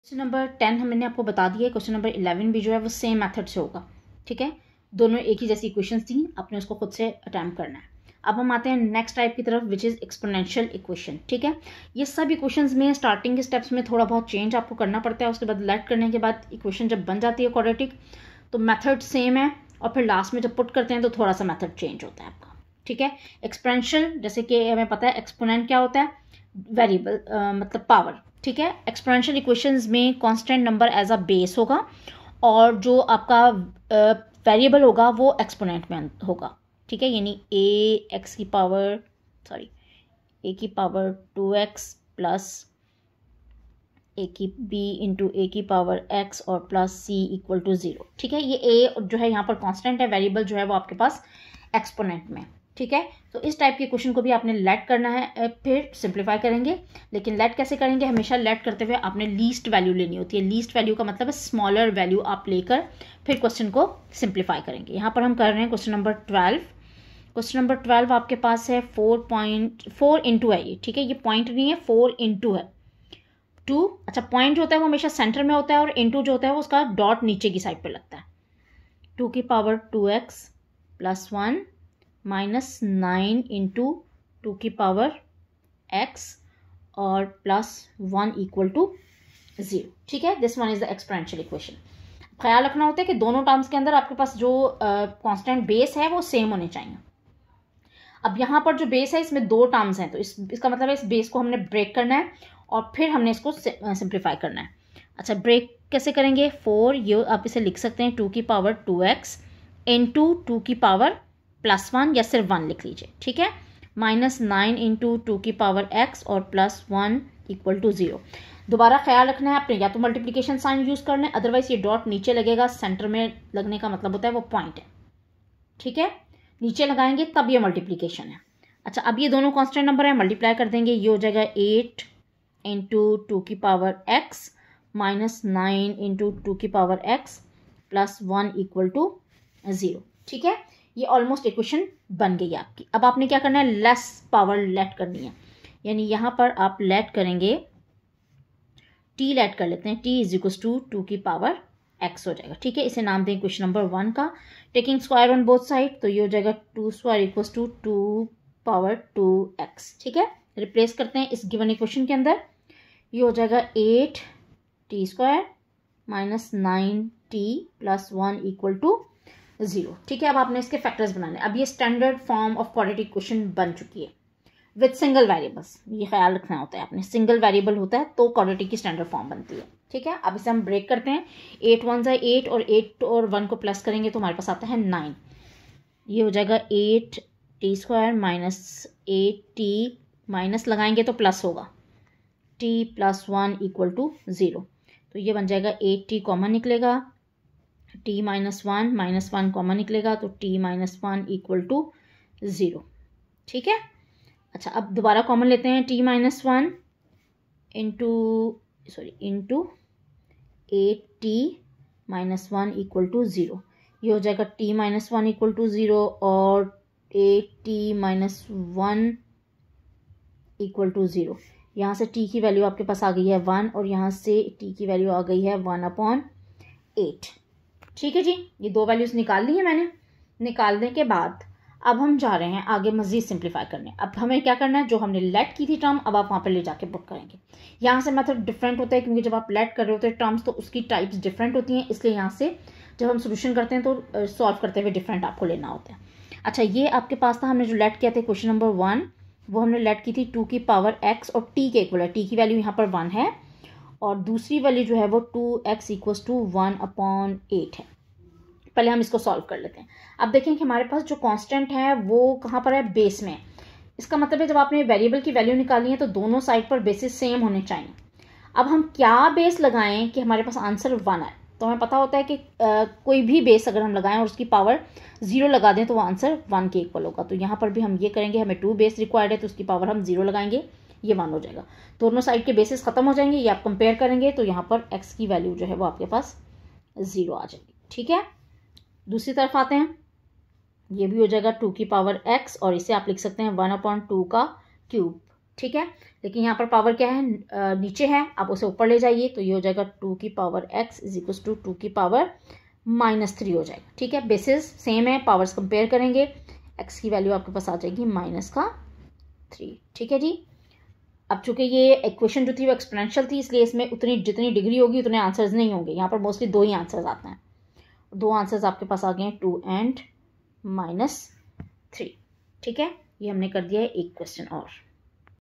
Question number 10 हमने आपको बता दिया है। क्वेश्चन नंबर 11 भी जो है वो सेम मेथड से होगा। ठीक है, दोनों एक ही जैसी इक्वेशंस थी, आपने उसको खुद से अटैम्प्ट करना है। अब हम आते हैं नेक्स्ट टाइप की तरफ, विच इज़ एक्सपोनेंशियल इक्वेशन। ठीक है, ये सब इक्वेशंस में स्टार्टिंग के स्टेप्स में थोड़ा बहुत चेंज आपको करना पड़ता है। उसके बाद लेट करने के बाद इक्वेशन जब बन जाती है क्वाड्रेटिक, तो मेथड सेम है, और फिर लास्ट में जब पुट करते हैं तो थोड़ा सा मेथड चेंज होता है आपका। ठीक है, एक्सपोनेंशियल जैसे कि हमें पता है एक्सपोनेंट क्या होता है, वेरिएबल मतलब पावर। ठीक है, एक्सपोनेंशियल इक्वेशंस में constant number as a base होगा, और जो आपका वेरिएबल होगा वो एक्सपोनेंट में होगा। ठीक है, यानी ए की पावर 2x प्लस ए की बी इंटू ए की पावर x और प्लस सी इक्वल टू 0। ठीक है, ये ए जो है यहाँ पर कांस्टेंट है, वेरिएबल जो है वो आपके पास एक्सपोनेंट में। ठीक है, तो इस टाइप के क्वेश्चन को भी आपने लेट करना है, फिर सिंप्लीफाई करेंगे। लेकिन लेट कैसे करेंगे, हमेशा लेट करते हुए आपने लीस्ट वैल्यू लेनी होती है। लीस्ट वैल्यू का मतलब है स्मॉलर वैल्यू आप लेकर फिर क्वेश्चन को सिंप्लीफाई करेंगे। यहाँ पर हम कर रहे हैं क्वेश्चन नंबर 12। क्वेश्चन नंबर 12 आपके पास है 4 इंटू है ये। ठीक है, ये पॉइंट नहीं है, 4 इंटू है 2। अच्छा, पॉइंट जो होता है वो हमेशा सेंटर में होता है, और इंटू जो होता है वो उसका डॉट नीचे की साइड पर लगता है। 2 की power 2x plus 1 minus 9 into 2 की पावर x और प्लस 1 इक्वल टू 0। ठीक है, this one is the exponential equation. ख्याल रखना होता है कि दोनों टर्म्स के अंदर आपके पास जो कांस्टेंट बेस है वो सेम होने चाहिए। अब यहाँ पर जो बेस है इसमें दो टर्म्स हैं, तो इसका मतलब है इस बेस को हमने ब्रेक करना है और फिर हमने इसको सिंप्लीफाई करना है। अच्छा, ब्रेक कैसे करेंगे, 4 ये आप इसे लिख सकते हैं 2 की पावर 2x इंटू 2 की पावर प्लस 1 या सिर्फ 1 लिख लीजिए। ठीक है, माइनस 9 इंटू 2 की पावर x और प्लस 1 इक्वल टू 0। दोबारा ख्याल रखना है आपने, या तो मल्टीप्लिकेशन साइन यूज़ करना है, अदरवाइज ये डॉट नीचे लगेगा। सेंटर में लगने का मतलब होता है वो पॉइंट है। ठीक है, नीचे लगाएंगे तब ये मल्टीप्लिकेशन है। अच्छा, अब ये दोनों कांस्टेंट नंबर है, मल्टीप्लाई कर देंगे, ये हो जाएगा 8 इंटू 2 की पावर x माइनस 9 इंटू 2 की power x plus 1 equal to 0। ठीक है, ये ऑलमोस्ट इक्वेशन बन गई आपकी। अब आपने क्या करना है, लेस पावर लेट करनी है, यानी यहाँ पर आप लेट करेंगे, t लेट कर लेते हैं, t इज इक्वल टू 2 की पावर x हो जाएगा। ठीक है, इसे नाम दें क्वेश्चन नंबर 1 का। Taking square on both side, तो ये हो जाएगा 2 square equal to 2 power 2x। ठीक है, रिप्लेस करते हैं इस गिवन इक्वेशन के अंदर, ये हो जाएगा 8t square minus 9t plus 1 equal to 0। ठीक है, अब आपने इसके फैक्टर्स बनाने। अब ये standard form of quadratic equation बन चुकी है विद सिंगल वेरिएबल्स। ये ख्याल रखना होता है आपने, सिंगल वेरिएबल होता है तो क्वाड्रेटिक की स्टैंडर्ड फॉर्म बनती है। ठीक है, अब इसे हम ब्रेक करते हैं, 8 1 ज़ा 8 और 8 और 1 को प्लस करेंगे तो हमारे पास आता है 9। ये हो जाएगा 8t square minus 8t, minus लगाएंगे तो प्लस होगा, t प्लस 1 इक्वल टू 0। तो ये बन जाएगा 8t कॉमन निकलेगा, t माइनस 1 कॉमन निकलेगा, तो t माइनस 1 इक्वल टू 0। ठीक है, अच्छा अब दोबारा कॉमन लेते हैं, t minus 1 into 8t minus 1 equal to 0। ये हो जाएगा t माइनस 1 इक्वल टू 0 और 8t माइनस 1 इक्वल टू 0। यहाँ से t की वैल्यू आपके पास आ गई है 1 और यहाँ से t की वैल्यू आ गई है 1/8। ठीक है जी, ये दो वैल्यूज़ निकाल ली है मैंने। निकालने के बाद अब हम जा रहे हैं आगे मज़ीद सिंप्लीफाई करने। अब हमें क्या करना है, जो हमने लेट की थी टर्म, अब आप वहाँ पर ले जाके पुट करेंगे। यहाँ से मेथड डिफरेंट होता है, क्योंकि जब आप लेट कर रहे होते हैं टर्म्स तो उसकी टाइप्स डिफरेंट होती हैं, इसलिए यहाँ से जब हम सोल्यूशन करते हैं तो सॉल्व करते हुए डिफरेंट आपको लेना होता है। अच्छा, ये आपके पास था, हमने जो लेट किया था क्वेश्चन नंबर 1, वो हमने लेट की थी 2 की पावर x और t के इक्वल है। t की वैल्यू यहाँ पर 1 है और दूसरी वैल्यू जो है वो 2x इक्वल्स टू 1/8 है। पहले हम इसको सॉल्व कर लेते हैं। अब देखें कि हमारे पास जो कांस्टेंट है वो कहाँ पर है, बेस में। इसका मतलब है जब आपने वेरिएबल की वैल्यू निकालनी है तो दोनों साइड पर बेसिस सेम होने चाहिए। अब हम क्या बेस लगाएं कि हमारे पास आंसर 1 आए, तो हमें पता होता है कि कोई भी बेस अगर हम लगाएं और उसकी पावर 0 लगा दें तो वो आंसर 1 के इक्वल होगा। तो यहाँ पर भी हम ये करेंगे, हमें 2 बेस रिक्वायर्ड है तो उसकी पावर हम 0 लगाएंगे, ये 1 हो जाएगा। दोनों साइड के बेसिस खत्म हो जाएंगे, ये आप कंपेयर करेंगे तो यहाँ पर x की वैल्यू जो है वो आपके पास 0 आ जाएगी। ठीक है, दूसरी तरफ आते हैं, ये भी हो जाएगा 2 की पावर x और इसे आप लिख सकते हैं 1/2 का क्यूब ठीक है। लेकिन यहाँ पर पावर क्या है, नीचे है, आप उसे ऊपर ले जाइए तो ये हो जाएगा 2 की power x is equal to 2 की पावर -3 हो जाएगा। ठीक है, बेसिस सेम है, पावर्स कंपेयर करेंगे, x की वैल्यू आपके पास आ जाएगी -3। ठीक है जी। अब चूंकि ये इक्वेशन जो थी वो एक्सपोनेंशियल थी, इसलिए इसमें उतनी जितनी डिग्री होगी उतने आंसर्स नहीं होंगे। यहाँ पर मोस्टली 2 ही आंसर्स आते हैं। 2 आंसर्स आपके पास आ गए हैं 2 एंड -3। ठीक है, ये हमने कर दिया है एक क्वेश्चन और।